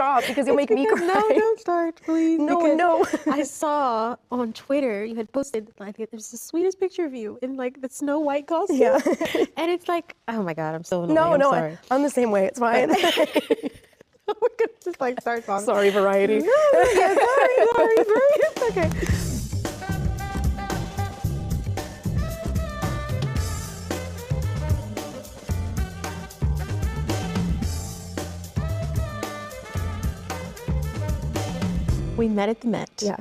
stop, because you'll make me cry. No, don't start, please. No, because no. I saw on Twitter you had posted like there's the sweetest picture of you in like the Snow White costume. Yeah. And it's like, oh my God, I'm so annoying. No, I'm no, sorry. I'm the same way. It's fine. We're gonna just like start talking. Sorry, Variety. Yeah, sorry. It's okay. We met at the Met. Yeah.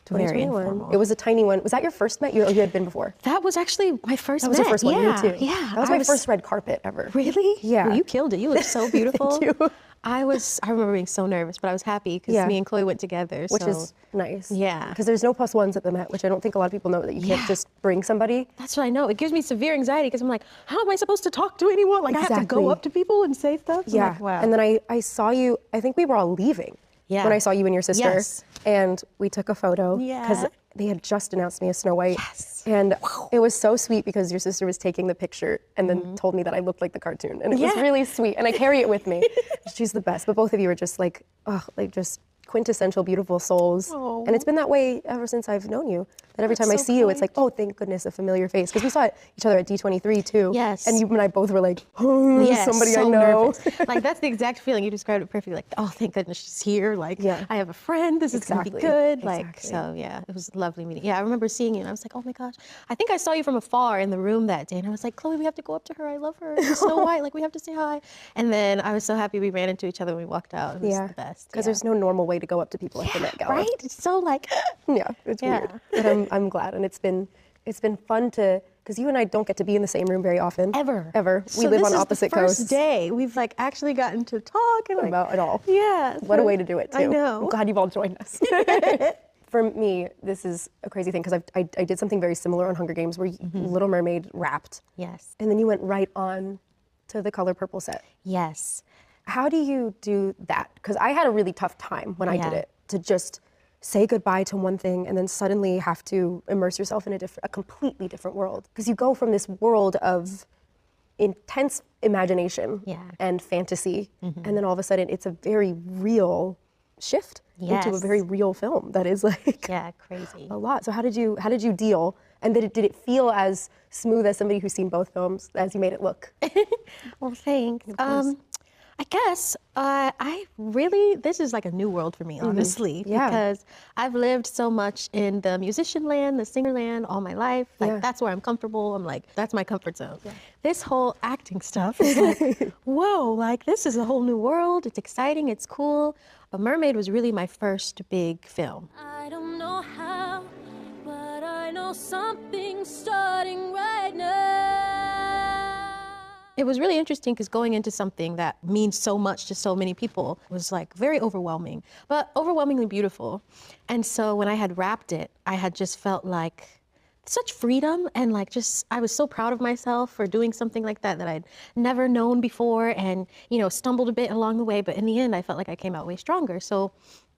Very 2021. informal. It was a tiny one. Was that your first Met? You had been before? That was actually my first That was Met. the first one. Yeah, Me too. yeah. That was my first red carpet ever. Really? Yeah. Well, you killed it. You looked so beautiful. Thank you. I remember being so nervous, but I was happy because me and Chloe went together. Which so. is nice. Yeah. Because there's no +1s at the Met, which I don't think a lot of people know, that you can't just bring somebody. That's what I know. It gives me severe anxiety because I'm like, how am I supposed to talk to anyone? Like I have to go up to people and say stuff. I'm Yeah. like, wow. And then I saw you, I think we were all leaving when I saw you and your sister. Yes. And we took a photo. Yeah. Because they had just announced me as Snow White. Yes. And it was so sweet because your sister was taking the picture and then told me that I looked like the cartoon. And it was really sweet. And I carry it with me. She's the best. But both of you are just like, just quintessential beautiful souls. Oh. And it's been that way ever since I've known you. That every time I so see you, it's kind. like, oh, thank goodness, a familiar face. Because we saw each other at D23 too. Yes. And you and I both were like, oh, Yes, somebody so I know. nervous. Like that's the exact feeling. You described it perfectly. Like, oh, thank goodness she's here. Like, I have a friend. This is gonna be good. Like, so yeah, it was a lovely meeting. Yeah, I remember seeing you, and I was like, oh my gosh. I think I saw you from afar in the room that day, and I was like, Chloe, we have to go up to her. I love her. She's Snow White. Like, we have to say hi. And then I was so happy we ran into each other when we walked out. It was the best. Because there's no normal way to go up to people at the Met Gala. Right? It's so like. Yeah, it's weird. But I'm glad, and it's been fun to, because you and I don't get to be in the same room very often. Ever. We live on opposite coasts. First day we've like actually gotten to talk and like, about it all. Yeah. What a way to do it too. I know. I'm glad you've all joined us. For me, this is a crazy thing because I did something very similar on Hunger Games where Little Mermaid rapped. Yes. And then you went right on to the Color Purple set. Yes. How do you do that? Because I had a really tough time when I did it, to just say goodbye to one thing and then suddenly have to immerse yourself in a completely different world. Because you go from this world of intense imagination and fantasy, and then all of a sudden it's a very real shift into a very real film that is like crazy. A lot. So how did you deal? And did it feel as smooth as somebody who's seen both films as you made it look? Well, thanks. I guess this is like a new world for me, honestly, because I've lived so much in the musician land, the singer land all my life. Like that's where I'm comfortable. I'm like, that's my comfort zone. This whole acting stuff is like, whoa, like this is a whole new world. It's exciting, it's cool. A Mermaid was really my first big film. I don't know how, but I know something's starting right now. It was really interesting because going into something that means so much to so many people was like very overwhelming, but overwhelmingly beautiful. And so when I had wrapped it, I had just felt like such freedom and like I was so proud of myself for doing something like that I'd never known before and, stumbled a bit along the way. But in the end, I felt like I came out way stronger. So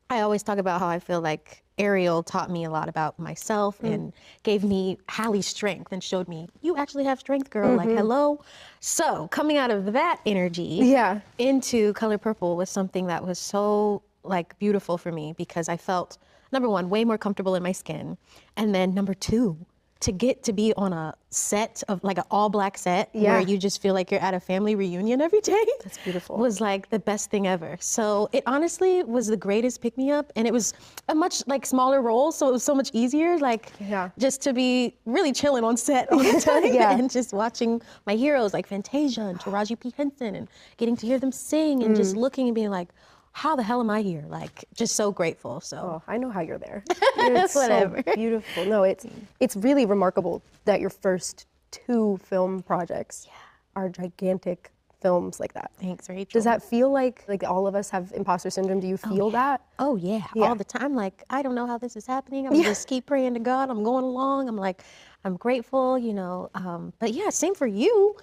I always talk about how I feel like Ariel taught me a lot about myself and gave me Halle's strength and showed me, you actually have strength, girl, like, hello. So coming out of that energy into Color Purple was something that was so like beautiful for me because I felt, number one, way more comfortable in my skin. And then number two, to get to be on a set of like an all black set where you just feel like you're at a family reunion every day. That's beautiful. Was like the best thing ever. So it honestly was the greatest pick me up, and it was a much like smaller role. So it was so much easier, like just to be really chilling on set all the time and just watching my heroes like Fantasia and Taraji P. Henson and getting to hear them sing and just looking and being like, how the hell am I here? Like, just so grateful. So I know how you're there. It's so beautiful. No, it's really remarkable that your first 2 film projects are gigantic films like that. Thanks, Rachel. Does that feel like all of us have imposter syndrome? Do you feel that? Oh yeah, all the time. Like, I don't know how this is happening. I'm just keep praying to God. I'm going along. I'm like, I'm grateful, But yeah, same for you.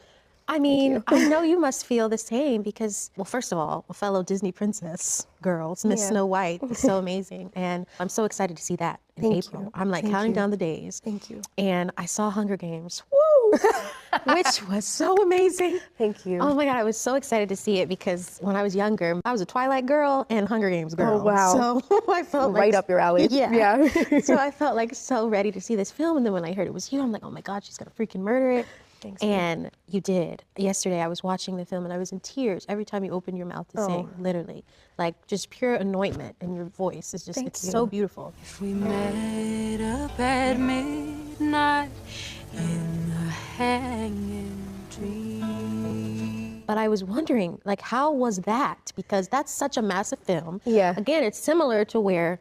I mean, I know you must feel the same because, well, first of all, a fellow Disney princess girls, Miss Yeah. Snow White is so amazing. And I'm so excited to see that in Thank April. you. I'm like Thank counting you. down the days. Thank you. And I saw Hunger Games, woo, which was so amazing. Thank you. Oh my God, I was so excited to see it because when I was younger, I was a Twilight girl and Hunger Games girl. Oh, wow. So I felt like, Right up your alley. Yeah. Yeah. So I felt like so ready to see this film. And then when I heard it was you, I'm like, oh my God, she's gonna freaking murder it. Thanks. And you did. Yesterday I was watching the film and I was in tears every time you opened your mouth to sing, literally. Like just pure anointment in your voice. It's just, it's so beautiful. We met up at midnight in the hanging tree. But I was wondering, like, how was that? Because that's such a massive film. Yeah. Again, it's similar to where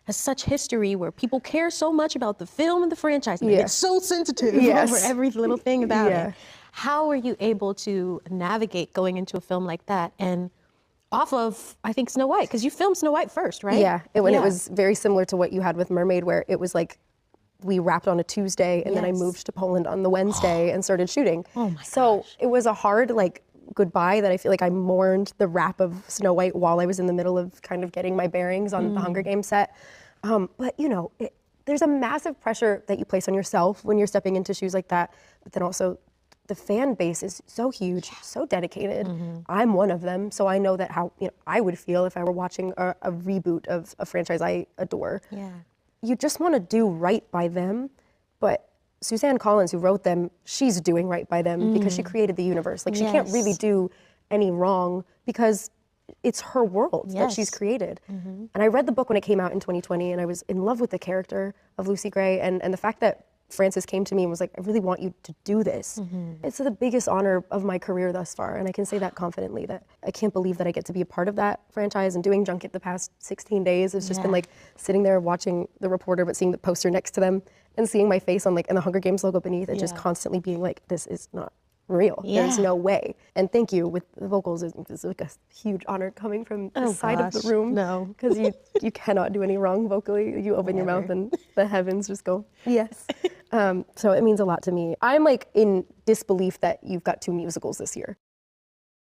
has such history where people care so much about the film and the franchise. And they get so sensitive Yes. over every little thing about Yeah. it. How were you able to navigate going into a film like that and off of, I think, Snow White? Because you filmed Snow White first, right? Yeah, it was very similar to what you had with Mermaid, where it was like we wrapped on a Tuesday and then I Yes. moved to Poland on the Wednesday and started shooting. Oh my So gosh. it was a hard goodbye that I feel like I mourned the wrap of Snow White while I was in the middle of kind of getting my bearings on the Hunger Games set. But you know, there's a massive pressure that you place on yourself when you're stepping into shoes like that. But then also, the fan base is so huge, so dedicated. I'm one of them, so I know that how I would feel if I were watching a reboot of a franchise I adore. Yeah. You just want to do right by them, but Suzanne Collins, who wrote them, she's doing right by them because she created the universe. Like she can't really Yes. do any wrong because it's her world that she's Yes. created. And I read the book when it came out in 2020, and I was in love with the character of Lucy Gray, and the fact that Frances came to me and was like, I really want you to do this. It's the biggest honor of my career thus far, and I can say that confidently, that I can't believe that I get to be a part of that franchise. And doing Junket the past 16 days has just been like sitting there watching The Reporter, but seeing the poster next to them and seeing my face on and the Hunger Games logo beneath, and just constantly being like, this is not real. There's Yeah. no way. And thank you with the vocals is like a huge honor coming from the side of gosh, the room. no. Because you cannot do any wrong vocally. You open your mouth and the heavens just go, yes. So it means a lot to me. I'm in disbelief that you've got 2 musicals this year.